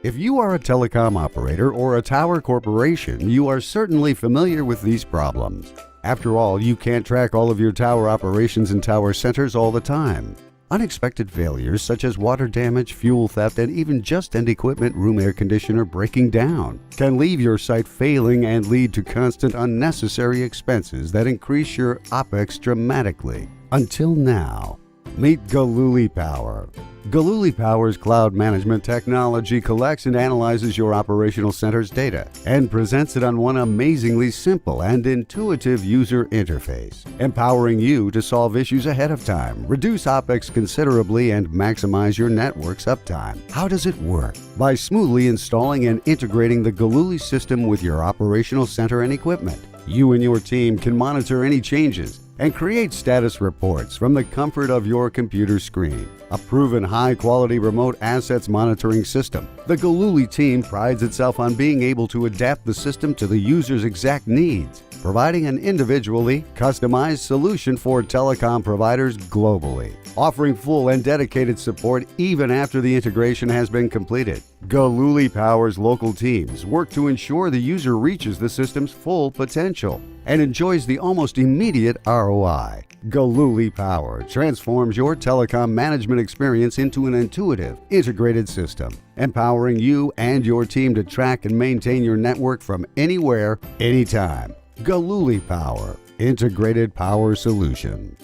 If you are a telecom operator or a tower corporation, you are certainly familiar with these problems. After all, you can't track all of your tower operations and tower centers all the time. Unexpected failures such as water damage, fuel theft, and even just end equipment room air conditioner breaking down can leave your site failing and lead to constant unnecessary expenses that increase your OPEX dramatically. Until now. Meet Galooli Power. Galooli Power's cloud management technology collects and analyzes your operational center's data and presents it on one amazingly simple and intuitive user interface, empowering you to solve issues ahead of time, reduce OPEX considerably, and maximize your network's uptime. How does it work? By smoothly installing and integrating the Galooli system with your operational center and equipment. You and your team can monitor any changes and create status reports from the comfort of your computer screen. A proven high-quality remote assets monitoring system, the Galooli team prides itself on being able to adapt the system to the user's exact needs, providing an individually customized solution for telecom providers globally, offering full and dedicated support even after the integration has been completed. Galooli Power's local teams work to ensure the user reaches the system's full potential and enjoys the almost immediate ROI. Galooli Power transforms your telecom management experience into an intuitive, integrated system, empowering you and your team to track and maintain your network from anywhere, anytime. Galooli Power, integrated power solution.